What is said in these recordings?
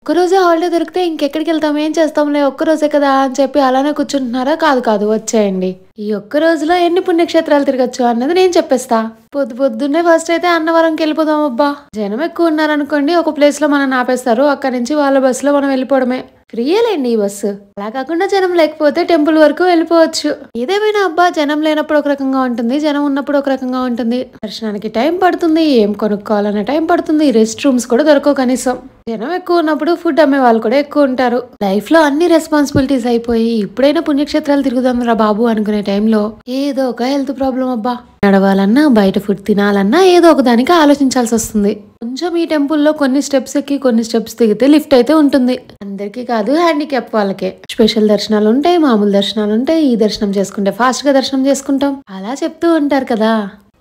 ఒక్కరోజే హాలిడే దొరికితే ఇంకెక్కడికి వెళ్తాం, ఏం చేస్తాంలే, ఒక్కరోజే కదా అని చెప్పి అలానే కూర్చుంటున్నారా? కాదు కాదు, వచ్చేయండి. ఈ ఒక్క రోజులో ఎన్ని పుణ్యక్షేత్రాలు తిరగచ్చు అన్నది నేను చెప్పేస్తా. పొద్దున్నే ఫస్ట్ అయితే అన్నవరంకి వెళ్ళిపోదాం. అబ్బా, జనం ఎక్కువ ఉన్నారనుకోండి, ఒక ప్లేస్ లో మనం ఆపేస్తారు, అక్కడ నుంచి వాళ్ళ బస్సులో మనం వెళ్ళిపోవడమే. ఫ్రీయేలేండి ఈ బస్సు. అలా కాకుండా జనం లేకపోతే టెంపుల్ వరకు వెళ్ళిపోవచ్చు. ఏదేమైనా అబ్బా, జనం లేనప్పుడు ఒక రకంగా ఉంటుంది, జనం ఉన్నప్పుడు ఒక రకంగా ఉంటుంది. దర్శనానికి టైం పడుతుంది, ఏం కొనుక్కోవాలన్న టైం పడుతుంది, రెస్ట్ రూమ్స్ కూడా దొరకవు కనీసం. జనం ఎక్కువ ఉన్నప్పుడు ఫుడ్ అమ్మే వాళ్ళు కూడా ఎక్కువ ఉంటారు. లైఫ్ లో అన్ని రెస్పాన్సిబిలిటీస్ అయిపోయి ఇప్పుడైనా పుణ్యక్షేత్రాలు తిరుగుదాం రా బాబు అనుకునే టైంలో ఏదో ఒక హెల్త్ ప్రాబ్లం. అబ్బా, నడవాలన్నా బయట ఫుడ్ తినాలన్నా ఏదో ఒక దానికి ఆలోచించాల్సి వస్తుంది. కొంచెం ఈ టెంపుల్లో కొన్ని స్టెప్స్ ఎక్కి కొన్ని స్టెప్స్ దిగితే లిఫ్ట్ అయితే ఉంటుంది. అందరికీ కాదు, హ్యాండిక్యాప్ వాళ్ళకే. స్పెషల్ దర్శనాలు ఉంటాయి, మామూలు దర్శనాలు ఉంటాయి. ఈ దర్శనం చేసుకుంటే ఫాస్ట్ గా దర్శనం చేసుకుంటాం అలా చెప్తూ ఉంటారు కదా.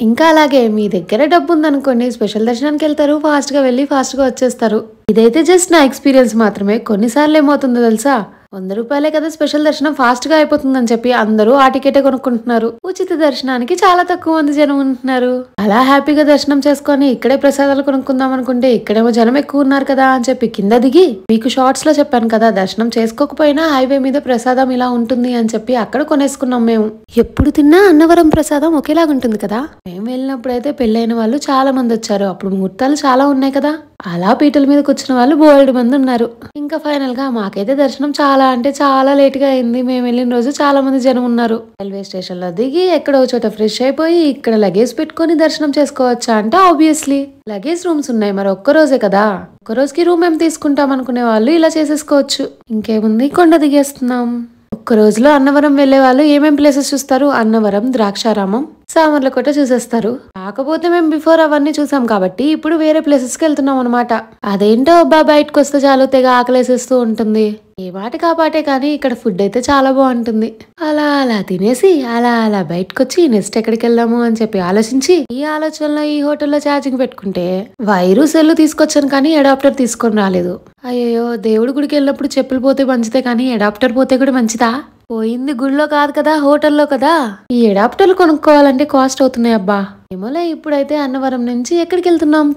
ఇంకా అలాగే మీ దగ్గర డబ్బు ఉందనుకోండి, స్పెషల్ దర్శనానికి వెళ్తారు, ఫాస్ట్ గా వెళ్ళి ఫాస్ట్ గా వచ్చేస్తారు. ఇదైతే జస్ట్ నా ఎక్స్పీరియన్స్ మాత్రమే. కొన్నిసార్లు ఏమవుతుందో తెలుసా, 100 రూపాయలే కదా స్పెషల్ దర్శనం ఫాస్ట్ గా అయిపోతుందని చెప్పి అందరూ ఆ టికెటే కొనుక్కుంటున్నారు. ఉచిత దర్శనానికి చాలా తక్కువ మంది జనం ఉంటున్నారు. అలా హ్యాపీగా దర్శనం చేసుకొని ఇక్కడే ప్రసాదాలు కొనుక్కుందాం అనుకుంటే ఇక్కడేమో జనం ఎక్కువ ఉన్నారు కదా అని చెప్పి కింద దిగి, మీకు షార్ట్స్ లో చెప్పాను కదా, దర్శనం చేసుకోకపోయినా హైవే మీద ప్రసాదం ఇలా ఉంటుంది అని చెప్పి అక్కడ కొనేసుకున్నాం మేము. ఎప్పుడు తిన్నా అన్నవరం ప్రసాదం ఒకేలాగుంటుంది కదా. మేము వెళ్ళినప్పుడైతే పెళ్ళైన వాళ్ళు చాలా మంది వచ్చారు. అప్పుడు ముహూర్తాలు చాలా ఉన్నాయి కదా. అలా పీటల మీద కూర్చున్న వాళ్ళు బోల్డ్ మంది ఉన్నారు. ఇంకా ఫైనల్ గా మాకైతే దర్శనం చాలా అంటే చాలా లేట్ గా అయింది. మేము వెళ్ళిన రోజు చాలా మంది జనం ఉన్నారు. రైల్వే స్టేషన్ లో దిగి ఎక్కడో చోట ఫ్రెష్ అయిపోయి ఇక్కడ లగేజ్ పెట్టుకుని దర్శనం చేసుకోవచ్చా అంటే ఆబ్వియస్లీ లగేజ్ రూమ్స్ ఉన్నాయి. మరి ఒక్క రోజే కదా, ఒక్క రోజుకి రూమ్ ఏం తీసుకుంటాం అనుకునే వాళ్ళు ఇలా చేసేసుకోవచ్చు. ఇంకేముంది, కొండ దిగేస్తున్నాం. ఒక్క రోజులో అన్నవరం వెళ్లే వాళ్ళు ఏమేం ప్లేసెస్ చూస్తారు? అన్నవరం, ద్రాక్షారామం, సామర్లకోట చూసేస్తారు. కాకపోతే మేము బిఫోర్ అవన్నీ చూసాం కాబట్టి ఇప్పుడు వేరే ప్లేసెస్ కి వెళ్తున్నాం అనమాట. అదేంటో అబ్బా, బయటకు వస్తే చాలు తెగ ఆకలేసేస్తూ ఉంటుంది. ఏ మాటి కాపాటే కానీ ఇక్కడ ఫుడ్ అయితే చాలా బాగుంటుంది. అలా అలా తినేసి అలా బయటకొచ్చి నెక్స్ట్ ఎక్కడికి వెళ్దాము అని చెప్పి ఆలోచించి ఈ ఆలోచనలో ఈ హోటల్లో ఛార్జింగ్ పెట్టుకుంటే వైరు సెల్లు తీసుకొచ్చాను కానీ అడాప్టర్ తీసుకొని రాలేదు. అయ్యో, దేవుడి గుడికి వెళ్ళినప్పుడు చెప్పులు పోతే మంచిదే కానీ అడాప్టర్ పోతే కూడా మంచిదా? పోయింది గుడిలో కాదు కదా, హోటల్లో కదా. ఈ అడాప్టర్లు కొనుక్కోవాలంటే కాస్ట్ అవుతున్నాయి అబ్బా. ఏమోలే, ఇప్పుడైతే అన్నవరం నుంచి ఎక్కడికి వెళ్తున్నాం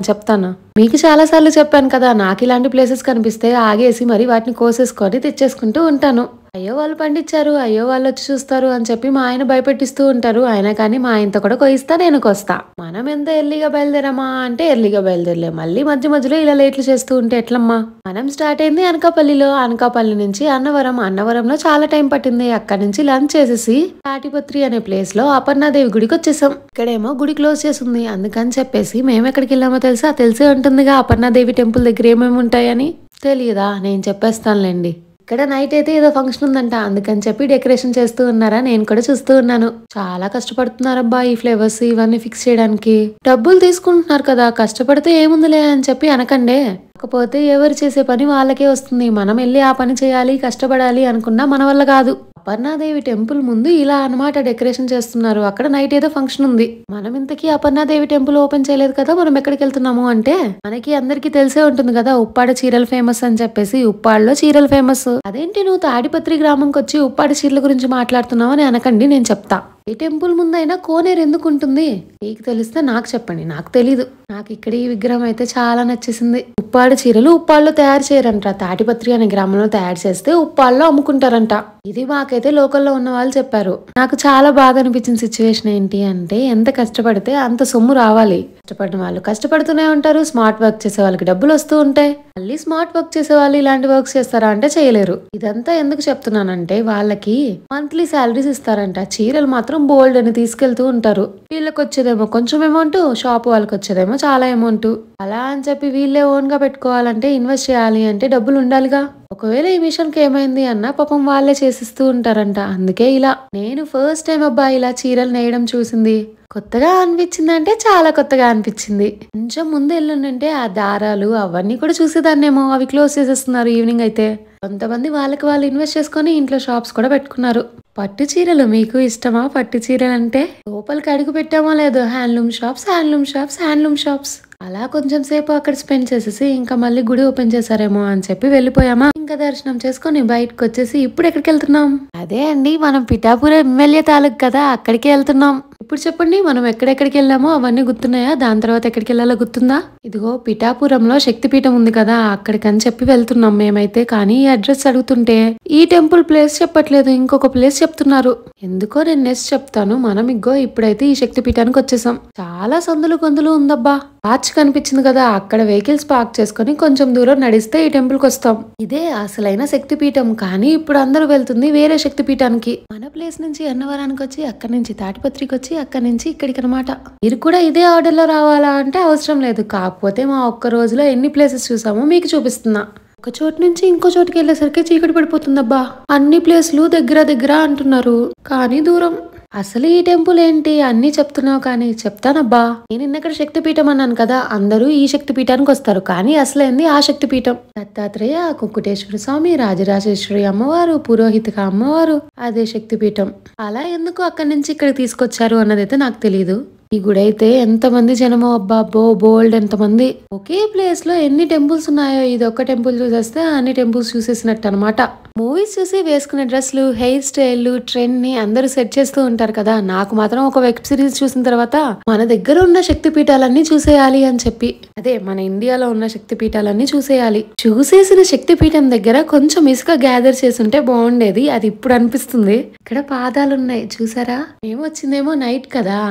చెప్తాను. మీకు చాలా సార్లు చెప్పాను కదా, నాకు ఇలాంటి ప్లేసెస్ కనిపిస్తే ఆగేసి మరి వాటిని కోసేసుకొని తెచ్చేసుకుంటూ ఉంటాను. అయ్యో వాళ్ళు పండించారు, అయ్యో వాళ్ళు వచ్చి చూస్తారు అని చెప్పి మా ఆయన భయపెట్టిస్తూ ఉంటారు. అయినా కానీ మా ఆయనతో కూడా కోయిస్తా, నేను కోస్తా. మనం ఎంత ఎర్లీగా బయలుదేరామా అంటే ఎర్లీగా బయలుదేరలే, మళ్ళీ మధ్య మధ్యలో ఇలా లేట్లు చేస్తూ ఉంటే ఎట్లమ్మా. మనం స్టార్ట్ అయింది అనకాపల్లిలో, అనకాపల్లి నుంచి అన్నవరంలో చాలా టైం పట్టింది. అక్కడ నుంచి లంచ్ చేసేసి తాటిపత్రి అనే ప్లేస్ లో అపర్ణాదేవి గుడికి వచ్చేసాం. ఇక్కడేమో గుడి క్లోజ్ చేసింది, అందుకని చెప్పేసి మేము ఎక్కడికి వెళ్ళామో తెలుసా? తెలిసే ఉంటుందిగా అపర్ణాదేవి టెంపుల్ దగ్గర ఏమేమి ఉంటాయని. తెలియదా? నేను చెప్పేస్తానులేండి. ఇక్కడ నైట్ అయితే ఏదో ఫంక్షన్ ఉందంట, అందుకని చెప్పి డెకరేషన్ చేస్తూ ఉన్నారా, నేను కూడా చూస్తూ ఉన్నాను. చాలా కష్టపడుతున్నారబ్బా ఈ ఫ్లేవర్స్ ఇవన్నీ ఫిక్స్ చేయడానికి. డబ్బులు తీసుకుంటున్నారు కదా, కష్టపడితే ఏముందిలే అని చెప్పి అనకండే. కాకపోతే ఎవరు చేసే పని వాళ్ళకే వస్తుంది. మనం వెళ్ళి ఆ పని చేయాలి, కష్టపడాలి అనుకున్నా మన వల్ల కాదు. అపర్ణాదేవి టెంపుల్ ముందు ఇలా అన్నమాట డెకరేషన్ చేస్తున్నారు. అక్కడ నైట్ ఏదో ఫంక్షన్ ఉంది. మనం ఇంతకీ అపర్ణాదేవి టెంపుల్ ఓపెన్ చేయలేదు కదా, మనం ఎక్కడికి వెళ్తున్నాము అంటే మనకి అందరికి తెలిసే ఉంటుంది కదా, ఉప్పాడ చీరలు ఫేమస్ అని చెప్పేసి. ఉప్పాడలో చీరలు ఫేమస్. అదేంటి నువ్వు తాడిపత్రి గ్రామంకి వచ్చి ఉప్పాడ చీరల గురించి మాట్లాడుతున్నావు అని అనకండి, నేను చెప్తా. ఏ టెంపుల్ ముందైనా కోనేరు ఎందుకు ఉంటుంది? మీకు తెలిస్తే నాకు చెప్పండి, నాకు తెలీదు. నాకు ఇక్కడ ఈ విగ్రహం అయితే చాలా నచ్చేసింది. ఉప్పాడ చీరలు ఉప్పాళ్ళలో తయారు చేయరంట, తాటిపత్రి అనే గ్రామంలో తయారు చేస్తే ఉప్పాళ్ళలో అమ్ముకుంటారంట. ఇది మాకైతే లోకల్లో ఉన్న వాళ్ళు చెప్పారు. నాకు చాలా బాగా అనిపించిన సిచ్యువేషన్ ఏంటి అంటే, ఎంత కష్టపడితే అంత సొమ్ము రావాలి. కష్టపడిన వాళ్ళు కష్టపడుతూనే ఉంటారు, స్మార్ట్ వర్క్ చేసే వాళ్ళకి డబ్బులు వస్తూ ఉంటాయి. మళ్ళీ స్మార్ట్ వర్క్ చేసే వాళ్ళు ఇలాంటి వర్క్స్ చేస్తారా అంటే చేయలేరు. ఇదంతా ఎందుకు చెప్తున్నానంటే, వాళ్ళకి మంత్లీ శాలరీస్ ఇస్తారంట, చీరలు మాత్రం బోల్డ్ అని తీసుకెళ్తూ ఉంటారు. వీళ్ళకి వచ్చేదేమో కొంచెం అమౌంట్, షాప్ వాళ్ళకి వచ్చేదేమో చాలా అమౌంట్. అలా అని చెప్పి వీళ్ళే ఓన్ గా పెట్టుకోవాలంటే, ఇన్వెస్ట్ చేయాలి అంటే డబ్బులు ఉండాలిగా. ఒకవేళ ఈ మిషన్కి ఏమైంది అన్నా పాపం వాళ్ళే చేసిస్తూ ఉంటారంట. అందుకే ఇలా నేను ఫస్ట్ టైం అబ్బా ఇలా చీరలు నేయడం చూసింది. కొత్తగా అనిపించింది అంటే చాలా కొత్తగా అనిపించింది. కొంచెం ముందు వెళ్ళుంటే ఆ దారాలు అవన్నీ కూడా చూసేదాన్నేమో. అవి క్లోజ్ చేసేస్తున్నారు ఈవినింగ్ అయితే. కొంతమంది వాళ్ళకి వాళ్ళు ఇన్వెస్ట్ చేసుకుని ఇంట్లో షాప్స్ కూడా పెట్టుకున్నారు. పట్టు చీరలు మీకు ఇష్టమా? పట్టు చీరలు అంటే లోపలికి అడుగు పెట్టామో లేదో, హ్యాండ్లూమ్ షాప్స్. అలా కొంచెం సేపు అక్కడ స్పెండ్ చేసేసి ఇంకా మళ్ళీ గుడి ఓపెన్ చేశారేమో అని చెప్పి వెళ్ళిపోయామా. ఇంకా దర్శనం చేసుకుని బయటకు వచ్చేసి ఇప్పుడు ఎక్కడికి వెళ్తున్నాం? అదే అండి, మనం పిఠాపురం ఎమ్మెల్యే తాలూకు కదా, అక్కడికి వెళ్తున్నాం. ఇప్పుడు చెప్పండి, మనం ఎక్కడెక్కడికి వెళ్ళామో అవన్నీ గుర్తున్నాయా? దాని తర్వాత ఎక్కడికి వెళ్ళాలో గుర్తుందా? ఇదిగో పిఠాపురంలో శక్తిపీఠం ఉంది కదా, అక్కడికని చెప్పి వెళ్తున్నాం మేమైతే. కానీ ఈ అడ్రస్ అడుగుతుంటే ఈ టెంపుల్ ప్లేస్ చెప్పట్లేదు, ఇంకొక ప్లేస్ చెప్తున్నారు. ఎందుకో నేను నెక్స్ట్ చెప్తాను. మనం ఇగ్గో ఇప్పుడైతే ఈ శక్తిపీఠానికి వచ్చేసాం. చాలా సందులు గొంతులు ఉందబ్బా. ఆర్చ్ కనిపించింది కదా, అక్కడ వెహికల్స్ పార్క్ చేసుకుని కొంచెం దూరం నడిస్తే ఈ టెంపుల్ కి వస్తాం. ఇదే అసలైన శక్తిపీఠం. కానీ ఇప్పుడు అందరూ వెళ్తుంది వేరే శక్తిపీఠానికి. మన ప్లేస్ నుంచి అన్నవరానికి వచ్చి, అక్కడి నుంచి తాటిపత్రికి వచ్చి, అక్కడి నుంచి ఇక్కడికి అనమాట. మీరు కూడా ఇదే ఆర్డర్ లో రావాలా అంటే అవసరం లేదు. కాకపోతే మా ఒక్క రోజులో ఎన్ని ప్లేసెస్ చూసామో మీకు చూపిస్తున్నా. ఒక చోటు నుంచి ఇంకో చోటుకి వెళ్ళేసరికి చీకటి పడిపోతుందబ్బా. అన్ని ప్లేసులు దగ్గర దగ్గర అంటున్నారు, కానీ దూరం. అసలు ఈ టెంపుల్ ఏంటి అన్ని చెప్తున్నావు, కానీ చెప్తానబ్బా. నేను ఇన్నక్కడ శక్తిపీఠం అన్నాను కదా, అందరూ ఈ శక్తిపీఠానికి వస్తారు. కానీ అసలైంది ఆ శక్తిపీఠం. దత్తాత్రేయ, కుక్కుటేశ్వర స్వామి, రాజరాజేశ్వరి అమ్మవారు, పురోహితిక అమ్మవారు, అదే శక్తిపీఠం. అలా ఎందుకు అక్కడి నుంచి ఇక్కడికి తీసుకొచ్చారు అన్నదైతే నాకు తెలియదు. ఈ గుడి అయితే ఎంతమంది జనమో అబ్బా, బోల్డ్ ఎంతమంది. ఒకే ప్లేస్ లో ఎన్ని టెంపుల్స్ ఉన్నాయో. ఇది ఒక్క టెంపుల్ చూసేస్తే అన్ని టెంపుల్స్ చూసేసినట్టు అనమాట. మూవీస్ చూసి వేసుకునే డ్రెస్లు, హెయిర్ స్టైల్, ట్రెండ్ ని అందరూ సెట్ చేస్తూ ఉంటారు కదా. నాకు మాత్రం ఒక వెబ్ సిరీస్ చూసిన తర్వాత మన దగ్గర ఉన్న శక్తి పీఠాలన్నీ చూసేయాలి అని చెప్పి, అదే మన ఇండియాలో ఉన్న శక్తి పీఠాలన్నీ చూసేయాలి. చూసేసిన శక్తి పీఠం దగ్గర కొంచెం ఇసుక గ్యాదర్ చేసుంటే బాగుండేది. అది ఇప్పుడు అనిపిస్తుంది. ఇక్కడ పాదాలున్నాయి చూసారా. ఏమొచ్చిందేమో నైట్ కదా,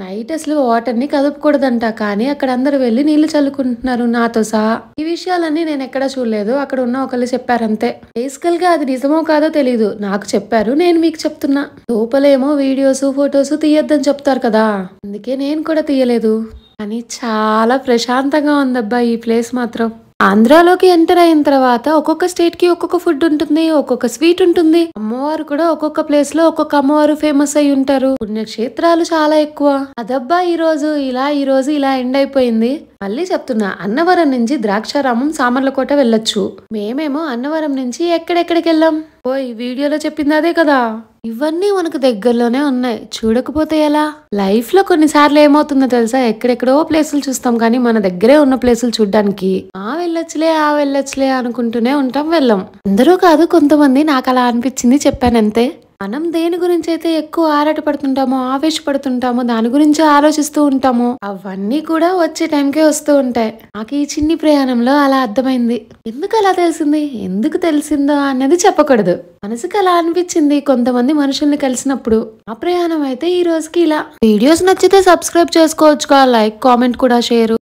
నైట్ అసలు వాటర్ ని కదుపుకూడదంట. కానీ అక్కడ అందరూ వెళ్లి నీళ్లు చల్లుకుంటున్నారు నాతో సహా. ఈ విషయాలన్నీ నేను ఎక్కడా చూడలేదు, అక్కడ ఉన్న ఒకళ్ళు చెప్పారంతే. బేసికల్ గా అది నిజమో కాదో తెలీదు, నాకు చెప్పారు, నేను మీకు చెప్తున్నా. లోపలేమో వీడియోస్ ఫొటోస్ తీయొద్దని చెప్తారు కదా, అందుకే నేను కూడా తీయలేదు. కానీ చాలా ప్రశాంతంగా ఉందబ్బా ఈ ప్లేస్ మాత్రం. ఆంధ్రాలోకి ఎంటర్ అయిన తర్వాత ఒక్కొక్క స్టేట్ కి ఒక్కొక్క ఫుడ్ ఉంటుంది, ఒక్కొక్క స్వీట్ ఉంటుంది. అమ్మవారు కూడా ఒక్కొక్క ప్లేస్ లో ఒక్కొక్క అమ్మవారు ఫేమస్ అయి ఉంటారు. పుణ్యక్షేత్రాలు చాలా ఎక్కువ. అదబ్బా ఈ రోజు ఇలా ఎండ్ అయిపోయింది. మళ్ళీ చెప్తున్నా, అన్నవరం నుంచి ద్రాక్షారామం, సామర్లకోట వెళ్ళొచ్చు. మేమేమో అన్నవరం నుంచి ఎక్కడెక్కడికి వెళ్ళాం. ఈ వీడియోలో చెప్పింది అదే కదా. ఇవన్నీ మనకు దగ్గరలోనే ఉన్నాయి, చూడకపోతే ఎలా? లైఫ్ లో కొన్నిసార్లు ఏమవుతుందో తెలుసా, ఎక్కడెక్కడో ప్లేసులు చూస్తాం కానీ మన దగ్గరే ఉన్న ప్లేసులు చూడ్డానికి ఆ వెళ్ళొచ్చులే అనుకుంటూనే ఉంటాం, వెళ్ళం. అందరూ కాదు, కొంతమంది. నాకు అలా అనిపించింది, చెప్పానంతే. మనం దేని గురించి అయితే ఎక్కువ ఆరాటపడుతుంటామో, ఆవేశపడుతుంటామో, దాని గురించి ఆలోచిస్తూ ఉంటామో, అవన్నీ కూడా వచ్చే టైంకే వస్తూ ఉంటాయి. నాకు ఈ చిన్ని ప్రయాణంలో అలా అర్థమైంది. ఎందుకు అలా తెలిసింది, ఎందుకు తెలిసిందో అన్నది చెప్పకూడదు. మనసుకు అలా అనిపించింది కొంతమంది మనుషుల్ని కలిసినప్పుడు. ఆ ప్రయాణం అయితే ఈ రోజుకి ఇలా. వీడియోస్ నచ్చితే సబ్స్క్రైబ్ చేసుకోవచ్చుగా, లైక్, కామెంట్ కూడా, షేర్.